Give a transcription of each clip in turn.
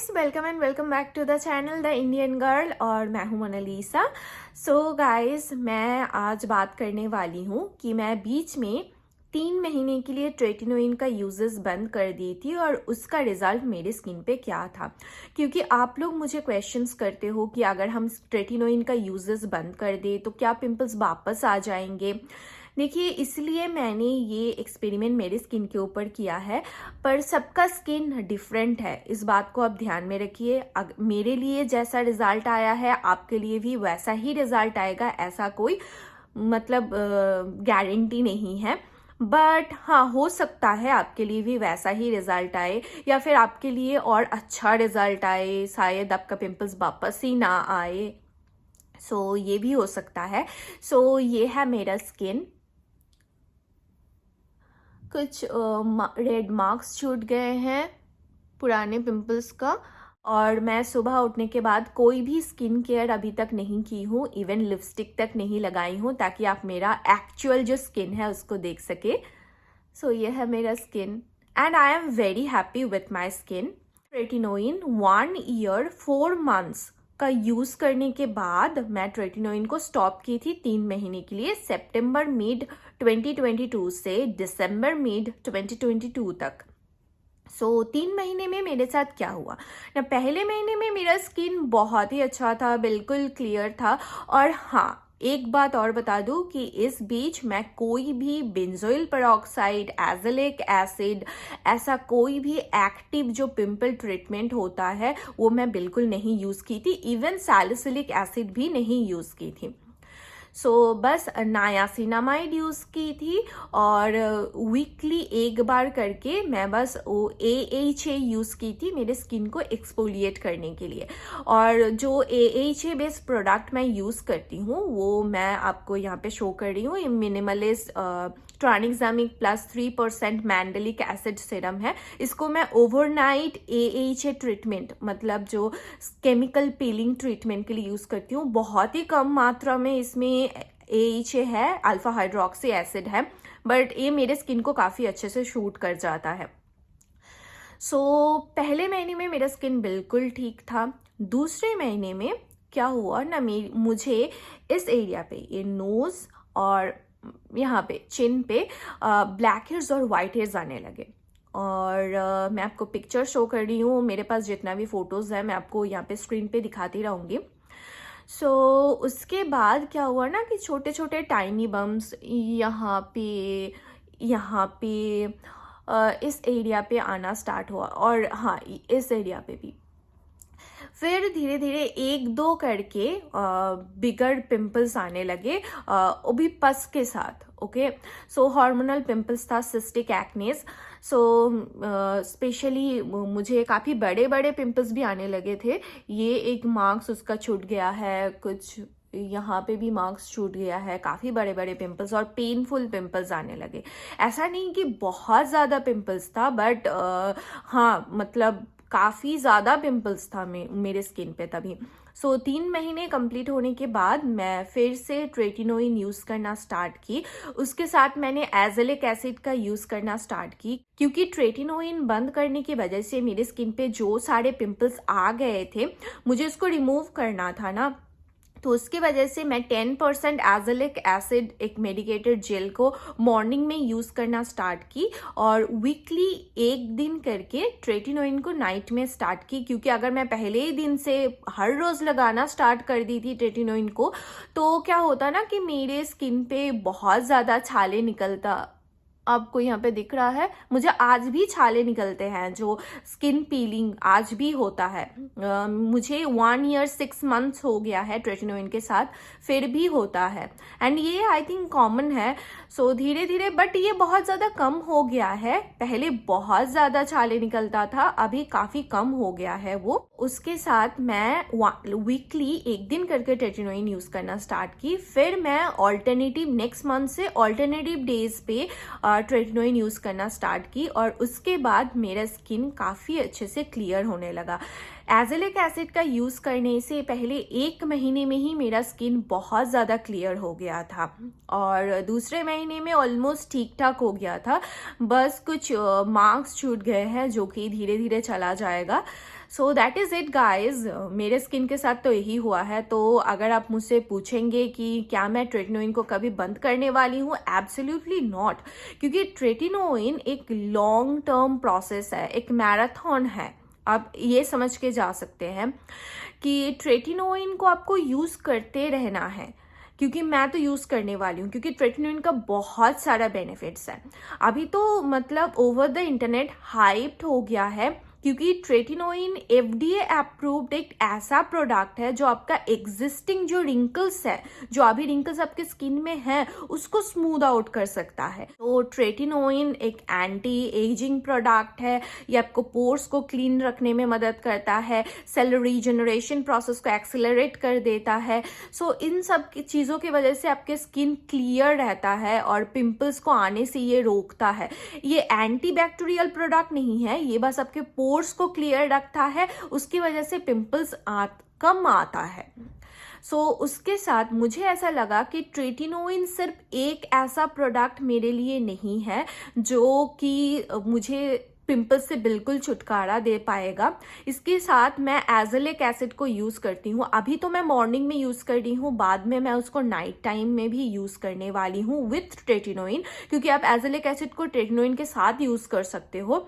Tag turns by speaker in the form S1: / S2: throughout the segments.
S1: Guys, welcome and welcome back to the channel the Indian girl और मैं हूं Mona Lisa. So guys, मैं आज बात करने वाली हूं कि मैं बीच में 3 महीने के लिए ट्रेटिनोइन का यूजेस बंद कर दी थी और उसका रिजल्ट मेरे स्किन पे क्या था। क्योंकि आप लोग मुझे क्वेश्चंस करते हो कि अगर हम ट्रेटिनोइन का यूजेस बंद कर दे तो क्या पिंपल्स वापस आ जाएंगे। देखिए, इसलिए मैंने ये एक्सपेरिमेंट मेरे स्किन के ऊपर किया है, पर सबका स्किन डिफरेंट है, इस बात को आप ध्यान में रखिए। मेरे लिए जैसा रिजल्ट आया है आपके लिए भी वैसा ही रिजल्ट आएगा, ऐसा कोई मतलब गारंटी नहीं है। बट हाँ, हो सकता है आपके लिए भी वैसा ही रिजल्ट आए या फिर आपके लिए और अच्छा रिजल्ट आए, शायद आपका पिंपल्स वापस ही ना आए। सो ये भी हो सकता है। सो ये है मेरा स्किन। कुछ रेड मार्क्स छूट गए हैं पुराने पिंपल्स का, और मैं सुबह उठने के बाद कोई भी स्किन केयर अभी तक नहीं की हूँ, इवन लिपस्टिक तक नहीं लगाई हूँ, ताकि आप मेरा एक्चुअल जो स्किन है उसको देख सके। सो ये है मेरा skin and I am very happy with my skin. Tretinoin 1 year 4 months का यूज करने के बाद मैं ट्रेटिनोइन को स्टॉप की थी 3 महीने के लिए, सितंबर मिड 2022 से दिसंबर मिड 2022 तक। सो 3 महीने में मेरे साथ क्या हुआ ना, पहले महीने में मेरा स्किन बहुत ही अच्छा था, बिल्कुल क्लियर था। और हाँ, एक बात और बता दूं कि इस बीच मैं कोई भी बेंजोइल पेरोक्साइड, एज़ेलिक एसिड, ऐसा कोई भी एक्टिव जो पिंपल ट्रीटमेंट होता है वो मैं बिल्कुल नहीं यूज़ की थी, इवन सैलिसिलिक एसिड भी नहीं यूज़ की थी। सो बस नायासिनामाइड यूज़ की थी, और वीकली एक बार करके मैं बस वो AHA यूज़ की थी मेरे स्किन को एक्सफोलिएट करने के लिए। और जो AHA बेस्ड प्रोडक्ट मैं यूज़ करती हूँ वो मैं आपको यहाँ पे शो कर रही हूँ। ये minimalist ट्रानिक्सामिक plus 3% mandelic acid serum है। इसको मैं ओवरनाइट AHA ट्रीटमेंट, मतलब जो केमिकल पीलिंग ट्रीटमेंट के लिए यूज़ करती हूँ। बहुत ही कम मात्रा में इसमें AHA है, अल्फा हाइड्रोक्सी एसिड है, बट ये मेरे स्किन को काफ़ी अच्छे से शूट कर जाता है। सो पहले महीने में मेरा स्किन बिल्कुल ठीक था। दूसरे महीने में क्या हुआ ना, मुझे इस एरिया पे, ये नोज़ और यहाँ पे चिन पे ब्लैक हेयर्स और वाइट हेयर्स आने लगे। और मैं आपको पिक्चर शो कर रही हूँ, मेरे पास जितना भी फोटोज़ है मैं आपको यहाँ पे स्क्रीन पे दिखाती रहूँगी। सो उसके बाद क्या हुआ ना कि छोटे छोटे टाइनी बम्स यहाँ पे इस एरिया पे आना स्टार्ट हुआ, और हाँ, इस एरिया पे भी। फिर धीरे धीरे एक दो करके बिगर पिंपल्स आने लगे, वो भी पस के साथ। ओके, सो हार्मोनल पिंपल्स था, सिस्टिक एक्नेस। सो स्पेशली मुझे काफ़ी बड़े बड़े पिंपल्स भी आने लगे थे। ये एक मार्क्स उसका छूट गया है, कुछ यहाँ पे भी मार्क्स छूट गया है, काफ़ी बड़े बड़े पिंपल्स और पेनफुल पिंपल्स आने लगे। ऐसा नहीं कि बहुत ज़्यादा पिंपल्स था, बट हाँ, मतलब काफ़ी ज़्यादा पिंपल्स था मेरे स्किन पे तभी। सो 3 महीने कंप्लीट होने के बाद मैं फिर से ट्रेटिनोइन यूज़ करना स्टार्ट की। उसके साथ मैंने एज़ेलिक एसिड का यूज़ करना स्टार्ट की, क्योंकि ट्रेटिनोइन बंद करने की वजह से मेरे स्किन पे जो सारे पिंपल्स आ गए थे मुझे उसको रिमूव करना था ना। तो उसकी वजह से मैं 10% एज़ेलिक एसिड एक मेडिकेटेड जेल को मॉर्निंग में यूज़ करना स्टार्ट की, और वीकली एक दिन करके ट्रेटिनोइन को नाइट में स्टार्ट की। क्योंकि अगर मैं पहले ही दिन से हर रोज़ लगाना स्टार्ट कर दी थी ट्रेटिनोइन को, तो क्या होता ना कि मेरे स्किन पे बहुत ज़्यादा छाले निकलता। आपको यहाँ पे दिख रहा है, मुझे आज भी छाले निकलते हैं, जो स्किन पीलिंग आज भी होता है। मुझे 1 ईयर 6 मंथ्स हो गया है ट्रेटिनोइन के साथ, फिर भी होता है, एंड ये आई थिंक कॉमन है। सो धीरे धीरे, बट ये बहुत ज़्यादा कम हो गया है। पहले बहुत ज़्यादा छाले निकलता था, अभी काफ़ी कम हो गया है वो। उसके साथ मैं वीकली एक दिन करके ट्रेटिनोइन यूज़ करना स्टार्ट की। फिर मैं ऑल्टरनेटिव नेक्स्ट मंथ से ऑल्टरनेटिव डेज पे ट्रेटिनोइन यूज़ करना स्टार्ट की, और उसके बाद मेरा स्किन काफ़ी अच्छे से क्लियर होने लगा। एज़ेलिक एसिड का यूज़ करने से पहले 1 महीने में ही मेरा स्किन बहुत ज़्यादा क्लियर हो गया था, और दूसरे महीने में ऑलमोस्ट ठीक ठाक हो गया था। बस कुछ मार्क्स छूट गए हैं जो कि धीरे धीरे चला जाएगा। So that is it guys, मेरे स्किन के साथ तो यही हुआ है। तो अगर आप मुझसे पूछेंगे कि क्या मैं ट्रेटिनोइन को कभी बंद करने वाली हूँ, एब्सोल्युटली नॉट, क्योंकि ट्रेटिनोइन एक लॉन्ग टर्म प्रोसेस है, एक मैराथन है। आप ये समझ के जा सकते हैं कि ट्रेटिनोइन को आपको यूज़ करते रहना है, क्योंकि मैं तो यूज़ करने वाली हूँ, क्योंकि ट्रेटिनोइन का बहुत सारा बेनिफिट्स है। अभी तो मतलब ओवर द इंटरनेट हाइप्ड हो गया है, क्योंकि ट्रेटिनोइन FDA अप्रूव्ड एक ऐसा प्रोडक्ट है जो आपका एग्जिस्टिंग जो रिंकल्स है, जो अभी रिंकल्स आपके स्किन में है, उसको स्मूथ आउट कर सकता है। तो ट्रेटिनोइन एक एंटी एजिंग प्रोडक्ट है, ये आपको पोर्स को क्लीन रखने में मदद करता है, सेल रीजनरेशन प्रोसेस को एक्सेलरेट कर देता है। सो इन सब की चीज़ों की वजह से आपके स्किन क्लियर रहता है और पिंपल्स को आने से ये रोकता है। ये एंटी बैक्टीरियल प्रोडक्ट नहीं है, ये बस आपके पोर्स को क्लियर रखता है, उसकी वजह से पिंपल्स कम आता है। उसके साथ मुझे ऐसा लगा कि ट्रेटिनोइन सिर्फ एक ऐसा प्रोडक्ट मेरे लिए नहीं है जो कि मुझे पिंपल्स से बिल्कुल छुटकारा दे पाएगा। इसके साथ मैं एज़ेलिक एसिड को यूज़ करती हूँ। अभी तो मैं मॉर्निंग में यूज़ कर रही हूँ, बाद में मैं उसको नाइट टाइम में भी यूज़ करने वाली हूँ विथ ट्रेटिनोइन, क्योंकि आप एज़ेलिक एसिड को ट्रेटिनोइन के साथ यूज़ कर सकते हो।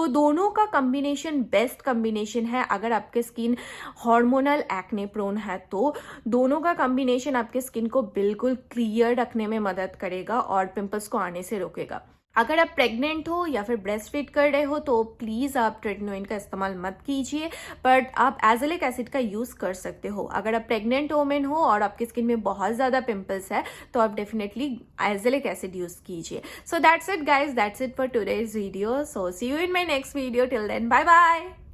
S1: दोनों का कम्बिनेशन बेस्ट कम्बिनेशन है। अगर आपके स्किन हार्मोनल एक्ने प्रोन है तो दोनों का कम्बिनेशन आपके स्किन को बिल्कुल क्लियर रखने में मदद करेगा और पिंपल्स को आने से रोकेगा। अगर आप प्रेग्नेंट हो या फिर ब्रेस्ट फीड कर रहे हो तो प्लीज़ आप ट्रेटिनोइन का इस्तेमाल मत कीजिए, बट आप एज़ेलिक एसिड का यूज़ कर सकते हो। अगर आप प्रेग्नेंट वोमेन हो और आपकी स्किन में बहुत ज़्यादा पिंपल्स है तो आप डेफिनेटली एज़ेलिक एसिड यूज़ कीजिए। So that's it guys, that's it for today's video. So see you in my next video. Till then, bye bye.